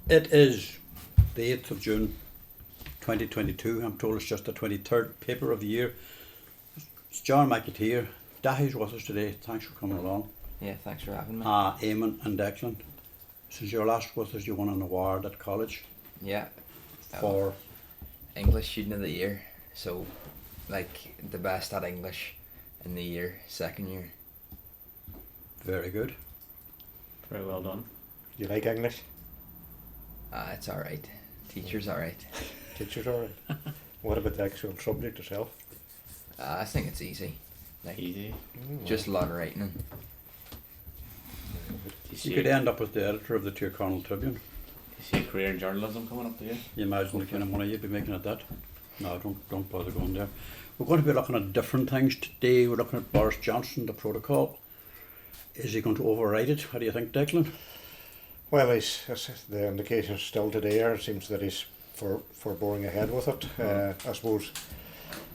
It is the 8th of June 2022. I'm told it's just the 23rd paper of the year. It's John McAteer. Dahi's with us today. Thanks for coming along. Yeah, thanks for having me. Eamon and Declan. Since you're last with us, you won an award at college. Yeah. For English Student of the Year. So, like, the best at English in the year, second year. Very good. Very well done. You like English? It's alright. Teacher's alright. Teachers alright. What about the actual subject itself? I think it's easy. Like, Easy. just a lot of writing. You could end up as the editor of the Tirconaill Tribune. You see a career in journalism coming up to you? You imagine the kind of money you'd be making at that? No, don't bother going there. We're going to be looking at different things today. We're looking at Boris Johnson, the protocol. Is he going to override it? How do you think, Declan? Well, the indications still today are, it seems that he's for boring ahead with it. I suppose,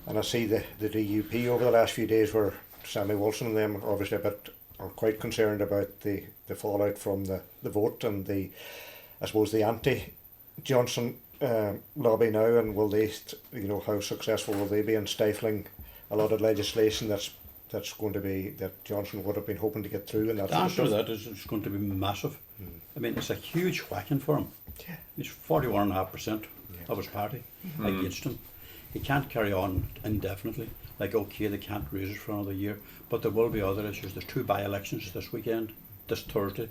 and I see the DUP over the last few days where Sammy Wilson and them obviously are quite concerned about the fallout from the vote and I suppose the anti-Johnson lobby now, and will they, how successful will they be in stifling a lot of legislation that's going to be, that Johnson would have been hoping to get through, and The answer to that is it's going to be massive. I mean, it's a huge whacking for him. Yeah. He's 41.5% of his party against him. He can't carry on indefinitely. Like, okay, they can't raise it for another year, but there will be other issues. There's 2 by-elections this weekend, this Thursday.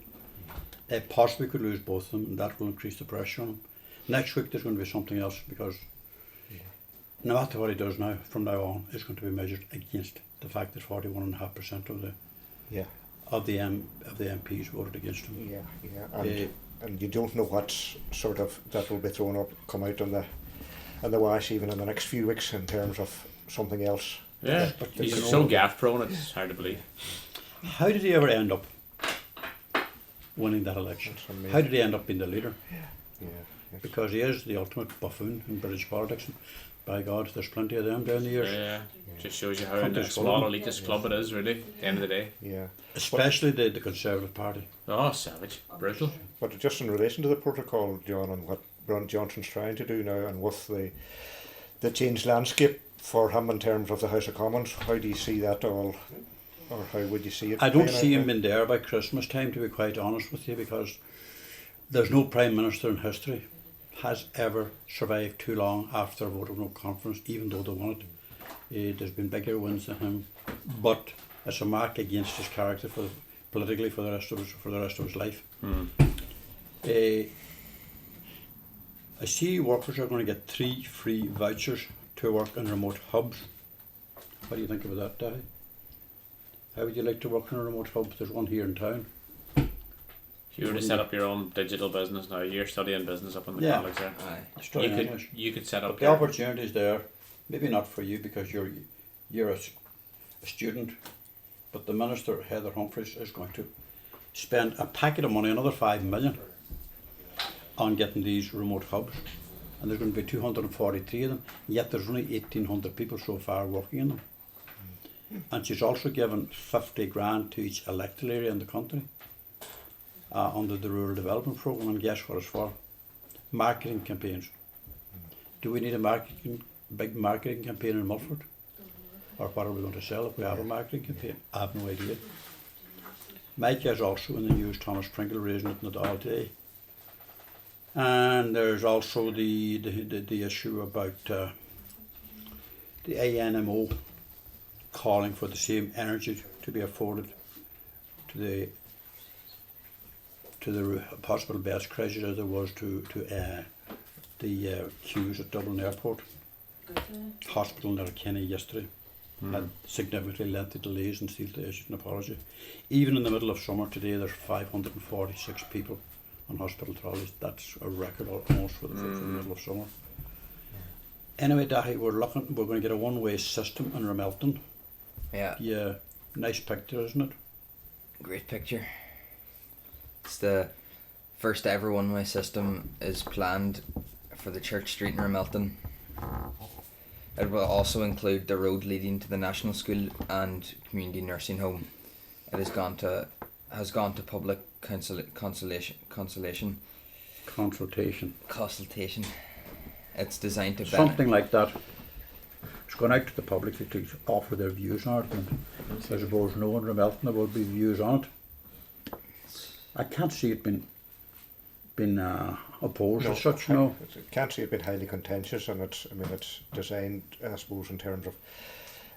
Possibly could lose both of them, and that will increase the pressure on him. Next week there's going to be something else, because no matter what he does now, from now on, it's going to be measured against the fact that 41.5% of the MPs voted against him. And you don't know what sort of that will be thrown up, come out on the wash even in the next few weeks in terms of something else. Yeah, But he's so gaff prone, it's hard to believe. How did he ever end up winning that election? That's amazing. How did he end up being the leader? Yeah. Because he is the ultimate buffoon in British politics. And by God, there's plenty of them down the years. Yeah, just shows you how Country's a small full of elitist club it is, really, at the end of the day. Yeah. Especially the Conservative Party. Oh, savage. Brutal. But just in relation to the protocol, John, and what Ron Johnson's trying to do now, and with the changed landscape for him in terms of the House of Commons, how do you see that all, or how would you see it? I don't playing see out him now? in there by Christmas time, to be quite honest with you, because there's no Prime Minister in history has ever survived too long after a vote of no confidence, even though they won it. There's been bigger wins than him, but it's a mark against his character politically for the rest of his life. I see workers are going to get 3 free vouchers to work in remote hubs. What do you think about that, Dahi? How would you like to work in a remote hub? There's one here in town. If you were to set up your own digital business now, you're studying business up in the college there. Studying English. You could set up But the opportunity's there. Maybe not for you because you're a student, but the Minister, Heather Humphreys, is going to spend a packet of money, another 5 million, on getting these remote hubs. And there's going to be 243 of them, yet there's only 1,800 people so far working in them. And she's also given 50 grand to each electoral area in the country under the Rural Development Programme, and guess what it's for? Marketing campaigns. Do we need a big marketing campaign in Mulford? Or what are we going to sell if we have a marketing campaign? I have no idea. Micah is also in the news, Thomas Pringle raising it in the Dáil today. And there's also the issue about the ANMO calling for the same energy to be afforded to the possible best crisis as there was to the queues at Dublin Airport. Hospital in Kenny yesterday had significantly lengthy delays and still to issue an apology. Even in the middle of summer today, there's 546 people on hospital trolleys. That's a record almost for the middle of summer. Anyway, Dahi, we're going to get a one-way system in Ramelton. Yeah, nice picture, isn't it? Great picture. It's the first ever one-way system is planned for the Church Street in Ramelton. It will also include the road leading to the National School and Community Nursing Home. It has gone to public consultation consultation. Consultation. It's designed to Something like that. It's gone out to the public to offer their views on it, and I suppose no one from Elton would be views on it. I can't see it being opposed as such, no. I can't see it being highly contentious, and it's designed, I suppose, in terms of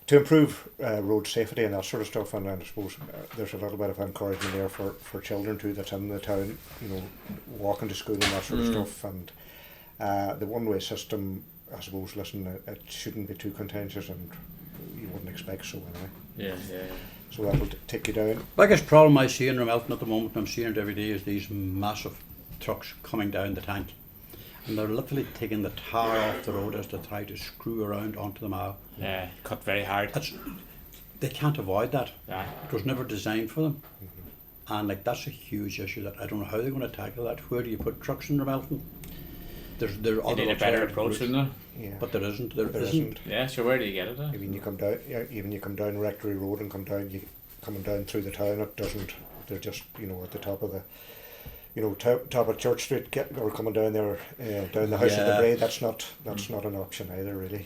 to improve road safety and that sort of stuff, and I suppose there's a little bit of encouragement there for children too that's in the town, walking to school and that sort of stuff, and the one-way system, I suppose, it shouldn't be too contentious, and you wouldn't expect so anyway. Yeah. So that'll take you down. Biggest problem I see in Ramelton at the moment, I'm seeing it every day, is these massive trucks coming down the tank, and they're literally taking the tar off the road as they try to screw around onto the mile. Yeah, cut very hard. They can't avoid that. Yeah. It was never designed for them. And that's a huge issue that I don't know how they're going to tackle that. Where do you put trucks in Ramelton? There are other need a better approach, isn't there? Yeah. But there isn't. There There isn't. Yeah, so where do you get it? Even you come down Rectory Road and coming down through the town, it doesn't. They're just at the top of the. Top of Church Street, or coming down there, down the House of the Bray. That's not an option either, really.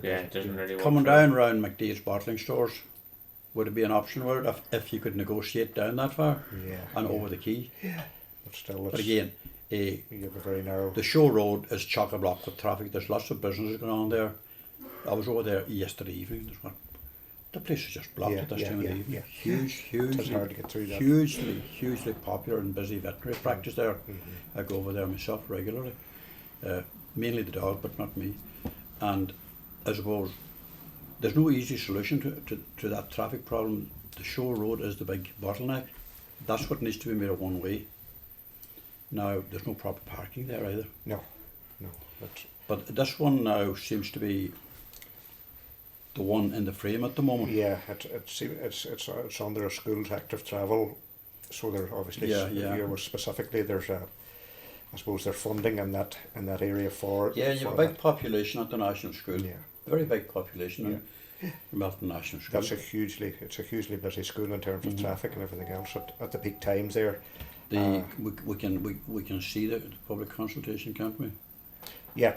Yeah, it doesn't really work. Coming down round McDee's bottling stores, would it be an option, would it, if you could negotiate down that far? Yeah. And over the quay? Yeah. But still, But again, you have a very narrow. the show road is chock-a-block with traffic. There's lots of businesses going on there. I was over there yesterday evening. The place is just blocked at this time of the evening. Yeah. Hugely, It's hard to get through that. hugely popular and busy veterinary practice there. I go over there myself regularly, mainly the dog, but not me. And I suppose there's no easy solution to that traffic problem. The show road is the big bottleneck. That's what needs to be made a one way. Now there's no proper parking there either. No. But this one now seems to be the one in the frame at the moment. Yeah, it's under a school's active travel, so there obviously here was specifically there's I suppose there's funding in that area for. Yeah, you have a big population at the National School. Yeah. Very big population in Melton National School. It's a hugely busy school in terms of traffic and everything else at the peak times there. We can see the public consultation, can't we? Yeah.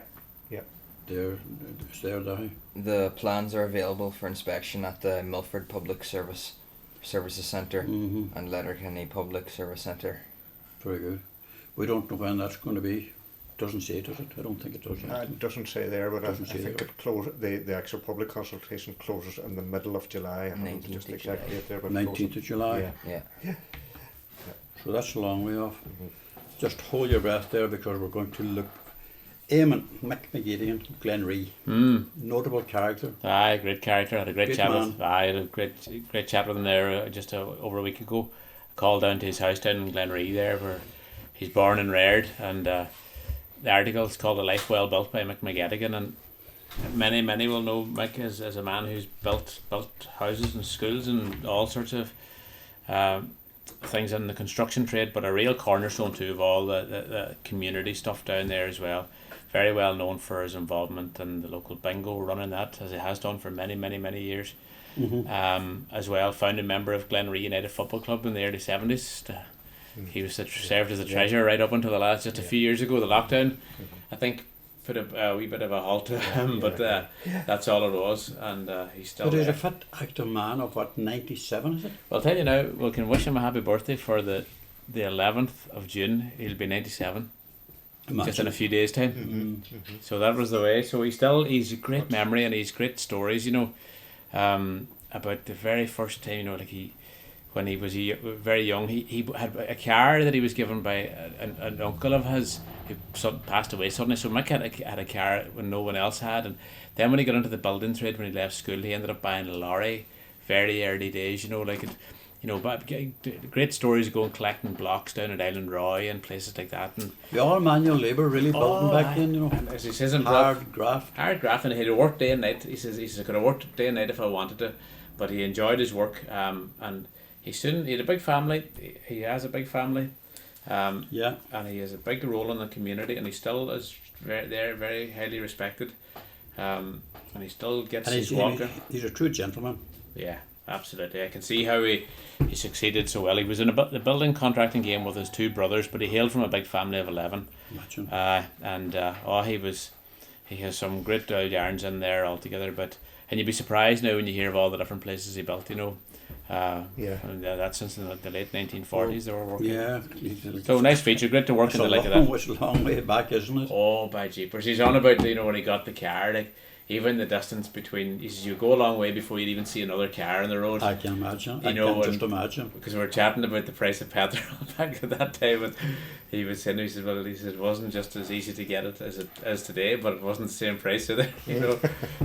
It's there now. The plans are available for inspection at the Milford Public Services Centre and Letterkenny Public Service Centre. Very good. We don't know when that's going to be. Doesn't say, does it? I don't think it does. It doesn't say there, but I think the actual public consultation closes in the middle of July. I haven't just exactly it there, but 19th of July. Yeah. So that's a long way off. Just hold your breath there, because we're going to look. Eamon McMcGeadigan, Glenree, notable character. Aye, great character. Had a great chat man. with. I had a great chat with him there just over a week ago. I called down to his house down in Glenree there, where he's born and reared, and the article is called "A Life Well Built" by Mick McGettigan, and many will know Mick as a man who's built houses and schools and all sorts of things in the construction trade, but a real cornerstone too of all the community stuff down there as well. Very well known for his involvement in the local bingo, running that as he has done for many years. As well, founding member of Glenree United Football Club in the early 70s. He was served as a treasurer right up until the last, just a few years ago, the lockdown. I think put a wee bit of a halt to him, but that's all it was, and he's still. But he's there. a fit, active man of 97, is it? Well, I'll tell you now, we can wish him a happy birthday for the 11th of June. He'll be 97. Just in a few days' time. So that was the way. So he's a great memory, and he's great stories, about the very first time, when he was very young, he had a car that he was given by an uncle of his who passed away suddenly. So Mick had a car when no one else had, and then when he got into the building trade, when he left school, he ended up buying a lorry. Very early days, but great stories of going collecting blocks down at Island Roy and places like that, and all manual labour, really building back then, And as he says, hard graft, and he had worked day and night. He says I could have worked day and night if I wanted to, but he enjoyed his work. And he had a big family. He has a big family. And he has a big role in the community, and he still is very highly respected. And he still gets his walk. He's a true gentleman. Yeah. Absolutely, I can see how he succeeded so well. He was in the building contracting game with his two brothers, but he hailed from a big family of 11. Imagine. He has some great yarns in there altogether. And you'd be surprised now when you hear of all the different places he built. And that's since the late 1940s they were working. Yeah. So nice feature, great to work in the like of that. It's a long way back, isn't it? Oh, by jeepers! He's on about when he got the car, like. Even the distance between, he says, you go a long way before you'd even see another car on the road. I can imagine. I can just imagine. Because we were chatting about the price of petrol back at that time, and he was saying, it wasn't just as easy to get it as today, but it wasn't the same price either.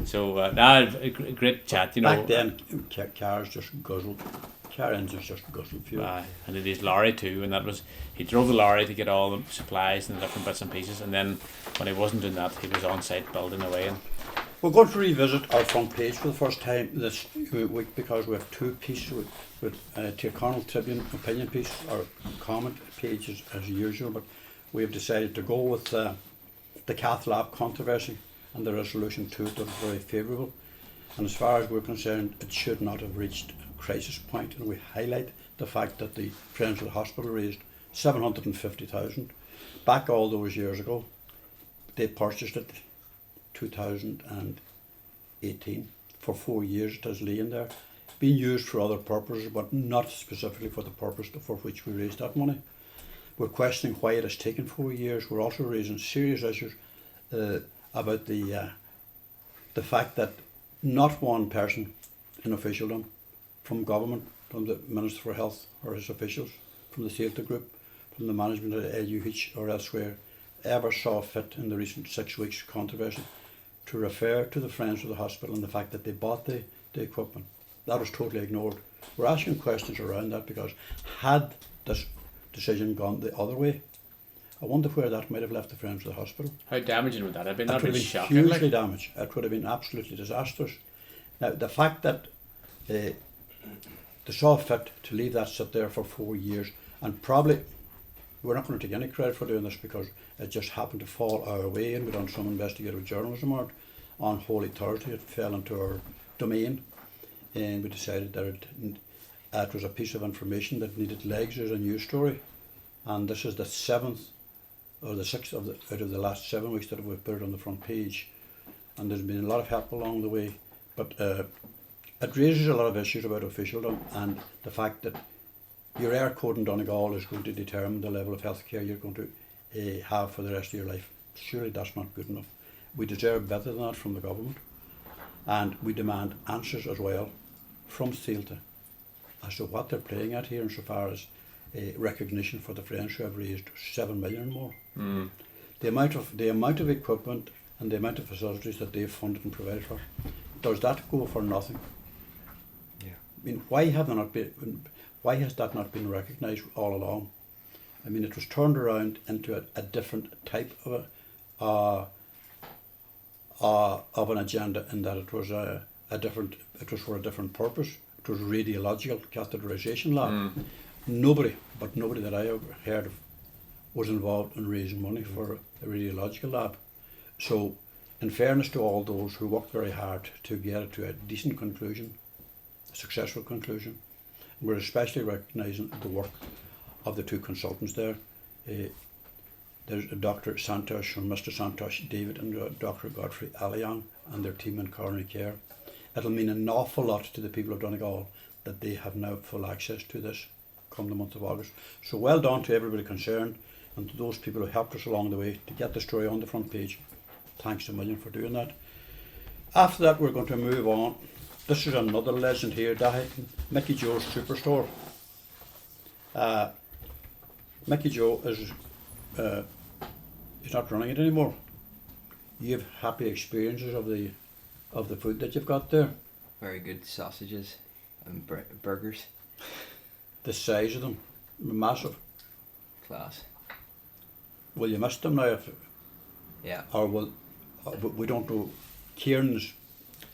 So a great chat. Back then, cars just guzzled. Car engines just guzzled fuel. And it is lorry too, and he drove the lorry to get all the supplies and the different bits and pieces, and then when he wasn't doing that, he was on site building away. And we're going to revisit our front page for the first time this week because we have two pieces with Tirconaill Tribune opinion piece, our comment pages as usual, but we have decided to go with the Cath Lab Controversy, and the resolution to it is very favourable. And as far as we're concerned, it should not have reached a crisis point, and we highlight the fact that the Friends of the Hospital raised 750,000 back all those years ago. They purchased it 2018 for 4 years. It has lain there, being used for other purposes, but not specifically for the purpose for which we raised that money. We're questioning why it has taken 4 years. We're also raising serious issues about the fact that not one person in officialdom, from government, from the Minister for Health or his officials, from the Theatre Group, from the management of LUH or elsewhere, ever saw fit in the recent 6 weeks controversy to refer to the Friends of the Hospital and the fact that they bought the equipment. That was totally ignored. We're asking questions around that because had this decision gone the other way, I wonder where that might have left the Friends of the Hospital. How damaging would that have been? It would have been shocking, hugely damaged. It would have been absolutely disastrous. Now, the fact that they saw fit to leave that sit there for 4 years, and probably we're not going to take any credit for doing this because it just happened to fall our way, and we done some investigative journalism on Holy Thursday. It fell into our domain, and we decided that it was a piece of information that needed legs as a news story. And this is the 7th or the 6th out of the last 7 weeks that we've put it on the front page, and there's been a lot of help along the way, but it raises a lot of issues about officialdom and the fact that your air code in Donegal is going to determine the level of healthcare you're going to have for the rest of your life. Surely that's not good enough. We deserve better than that from the government, and we demand answers as well from Thealta as to what they're playing at here insofar as recognition for the Friends who have raised 7 million or more. The amount of equipment and the amount of facilities that they've funded and provided for, does that go for nothing? Yeah. I mean, why has that not been recognised all along? I mean, it was turned around into a different type of an agenda, in that it was for a different purpose. It was radiological catheterisation lab. Nobody that I ever heard of was involved in raising money for a radiological lab. So, in fairness to all those who worked very hard to get it to a decent conclusion, a successful conclusion, we're especially recognising the work of the two consultants there. There's Dr. Santosh, or Mr. Santosh David, and Dr. Godfrey Aliang and their team in coronary care. It'll mean an awful lot to the people of Donegal that they have now full access to this come the month of August. So well done to everybody concerned, and to those people who helped us along the way to get the story on the front page. Thanks a million for doing that. After that, we're going to move on. This is another legend here, Mickey Joe's Superstore. Mickey Joe is he's not running it anymore. You have happy experiences of the food that you've got there. Very good sausages and burgers. The size of them, massive. Class. Will you miss them now? Yeah. Or we don't know. Kieran's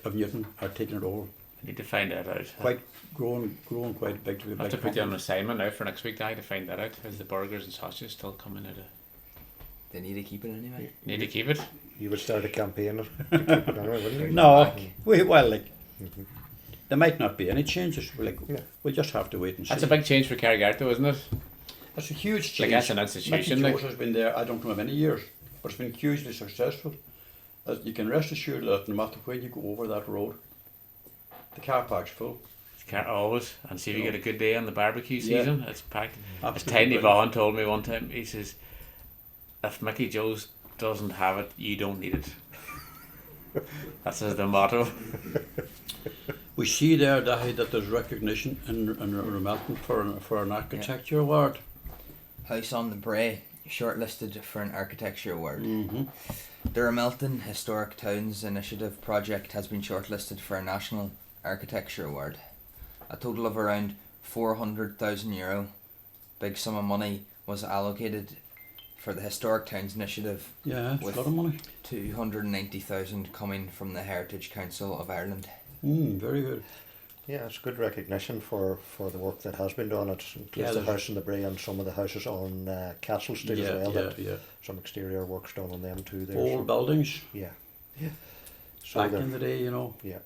of Newton are taking it over. I need to find that out. Quite growing quite big to be a big I have to put you on company. an assignment now for next week. I have to find that out. Is the burgers and sausages still coming out of? They need to keep it anyway. Need to keep it. You would start a campaign to keep it anyway, wouldn't you? No, Back. well, like there might not be any changes. Yeah. We'll just have to wait and see. That's a big change for Carrigart, though, isn't it? That's a huge Like, change. that's an institution. Mickey Like, Joe's has been there, I don't know how many years, but it's been hugely successful. You can rest assured that no matter when you go over that road, the car park's full. always. And see if you get a good day on the barbecue season, it's packed. As Absolutely Tiny brilliant. Vaughan told me one time, he says, if Mickey Joe's doesn't have it, you don't need it. That's the motto. We see there, Dahi, that there's recognition in Ramelton for an architecture award. House on the Bray, shortlisted for an architecture award. Mm-hmm. The Ramelton Historic Towns Initiative project has been shortlisted for a National Architecture Award. A total of around €400,000, big sum of money, was allocated for the Historic Towns Initiative, Yeah, it's with a lot of money. 290,000 coming from the Heritage Council of Ireland. Very good. Yeah, it's good recognition for the work that has been done. It includes the house in the Bray and some of the houses on Castle Street as well. Some exterior works done on them too. There, Old buildings. Yeah. So Back in the day, you know. Yeah.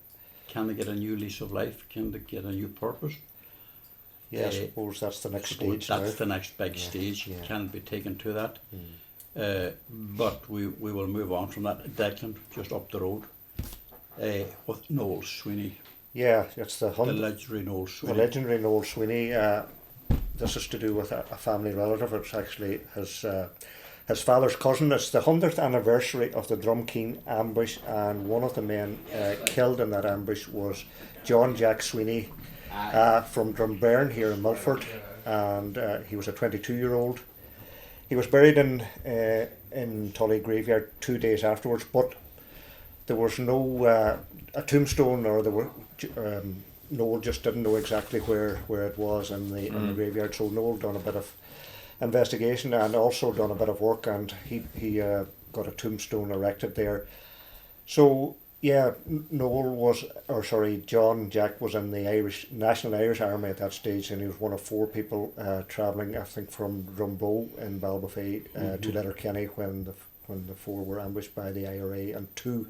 Can they get a new lease of life? Can they get a new purpose? Yeah, I suppose that's the next stage. That's now. the next big stage. Yeah. Can it be taken to that? But we will move on from that. Declan, just up the road, with Noel Sweeney. Yeah, it's the legendary Noel Sweeney. The legendary Noel Sweeney. This is to do with a family relative. It's actually his father's cousin. It's the 100th anniversary of the Drumkeen ambush, and one of the men killed in that ambush was John Jack Sweeney from Drumbairn here in Milford, and he was a 22-year-old. He was buried in Tully graveyard 2 days afterwards, but there was no a tombstone, or there were Noel just didn't know exactly where it was in the graveyard. So Noel done a bit of investigation and also done a bit of work, and he got a tombstone erected there. So yeah, John Jack was in the National Irish Army at that stage, and he was one of 4 people travelling, I think, from Drumbow in Ballybofey to Letterkenny when the 4 were ambushed by the IRA, and two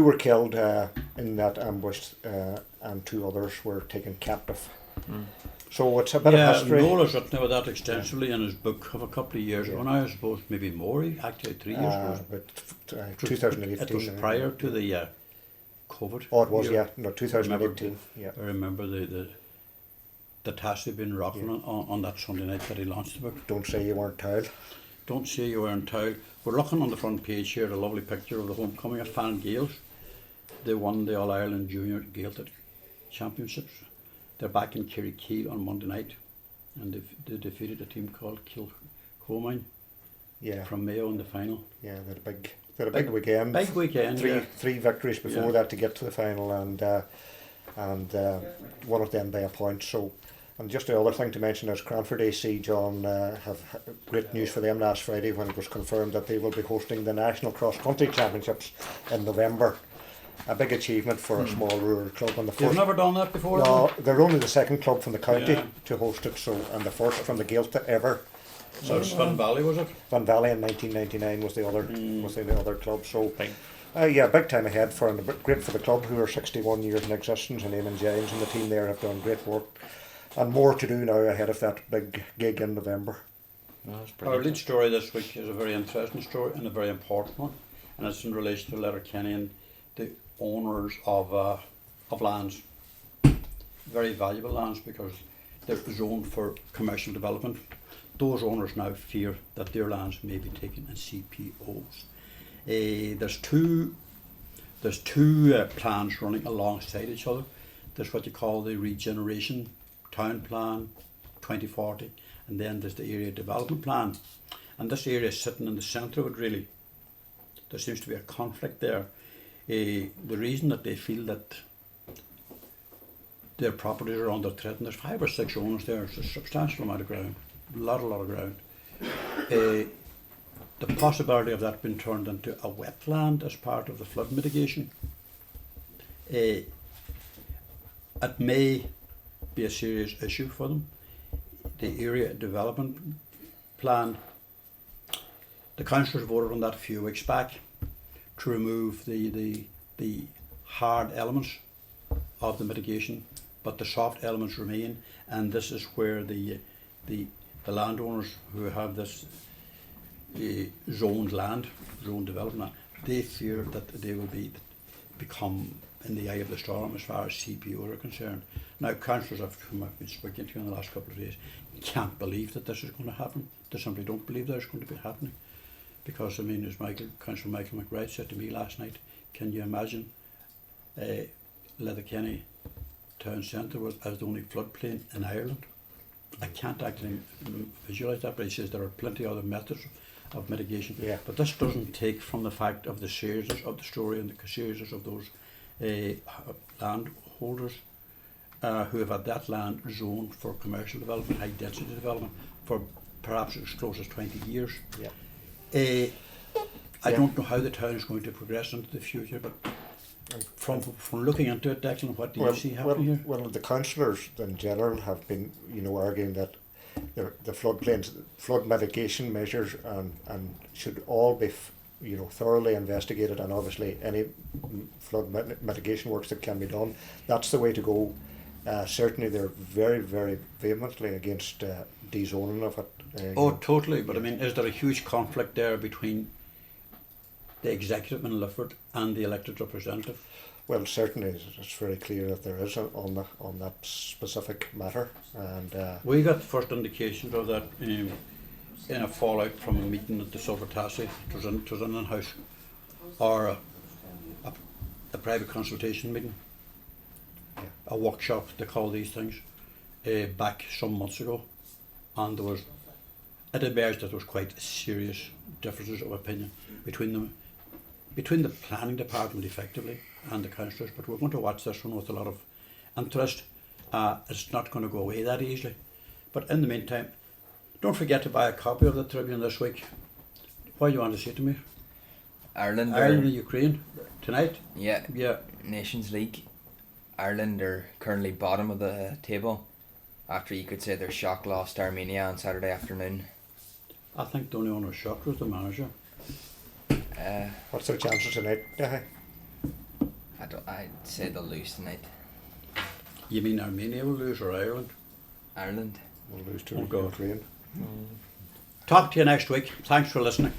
were killed in that ambush, and 2 others were taken captive. So it's a bit of history. Noel has written about that extensively in his book of a couple of years ago now, I suppose, maybe more, actually 3 years ago. But 2018. It was prior to the COVID. Oh, it was, year. 2018. I remember the task had been rocking on that Sunday night that he launched the book. Don't say you weren't tired. Don't say you weren't tired. We're looking on the front page here at a lovely picture of the homecoming at Fan Gales. They won the All-Ireland Junior Gaeltacht Championships. They're back in Tirconaill on Monday night, and they defeated a team called Kilcomain from Mayo in the final. Yeah, they had a big weekend. Big weekend. Three victories before that to get to the final, and one of them by a point. So, and just the other thing to mention is Cranford AC, John, have great news for them last Friday when it was confirmed that they will be hosting the National Cross Country Championships in November. A big achievement for a small rural club. And They've never done that before? No, they're only the 2nd club from the county to host it, and the 1st from the Gaeltacht ever. So it's Van Valley, was it? Van Valley in 1999 was the other club. So big time ahead for, and great for the club, who are 61 years in existence, and Eamon James and the team there have done great work, and more to do now ahead of that big gig in November. Our lead story this week is a very interesting story and a very important one, and it's in relation to Letterkenny and the owners of lands, very valuable lands, because they're zoned for commercial development. Those owners now fear that their lands may be taken in CPOs. There's two plans running alongside each other. There's what you call the Regeneration Town Plan 2040, and then there's the Area Development Plan. And this area is sitting in the centre of it, really. There seems to be a conflict there. The reason that they feel that their properties are under threat, and there's 5 or 6 owners there, it's a substantial amount of ground, a lot of ground. The possibility of that being turned into a wetland as part of the flood mitigation, it may be a serious issue for them. The Area Development Plan, the councillors voted on that a few weeks back to remove the hard elements of the mitigation, but the soft elements remain, and this is where the landowners who have this zoned land, zoned development, they fear that they will become in the eye of the storm as far as CPO are concerned. Now, councillors whom I've been speaking to in the last couple of days can't believe that this is going to happen. They simply don't believe that it's going to be happening. Because, I mean, as Councillor Michael McBride said to me last night, can you imagine Letterkenny town centre as the only floodplain in Ireland? I can't actually visualise that, but he says there are plenty of other methods of mitigation. Yeah. But this doesn't take from the fact of the seriousness of the story and the seriousness of those landholders who have had that land zoned for commercial development, high density development, for perhaps as close as 20 years. Yeah. I don't know how the town is going to progress into the future, but from looking into it, Declan, what do you see happening here? Well, the councillors in general have been, arguing that the flood mitigation measures and should all be, thoroughly investigated, and obviously any flood mitigation works that can be done, that's the way to go. Certainly, they're very, very vehemently against dezoning of it. Oh, totally. But I mean, is there a huge conflict there between the executive in Lifford and the elected representative? Well, certainly, it's very clear that there is on that specific matter, and we got first indications of that in a fallout from a meeting at the Silvertassie. It was an in-house or a private consultation meeting, a workshop they call these things, back some months ago, and it emerged that there was quite serious differences of opinion between the planning department effectively and the councillors. But we're going to watch this one with a lot of interest. It's not going to go away that easily. But in the meantime, don't forget to buy a copy of the Tribune this week. What do you want to say to me? Ireland and Ukraine tonight? Yeah. Yeah. Nations League. Ireland are currently bottom of the table after, you could say, their shock loss to Armenia on Saturday afternoon. I think the only one who was shocked was the manager. What's their chances tonight? I'd say they'll lose tonight. You mean Armenia will lose or Ireland? Ireland We'll lose to Oh, God. Ukraine. Talk to you next week. Thanks for listening.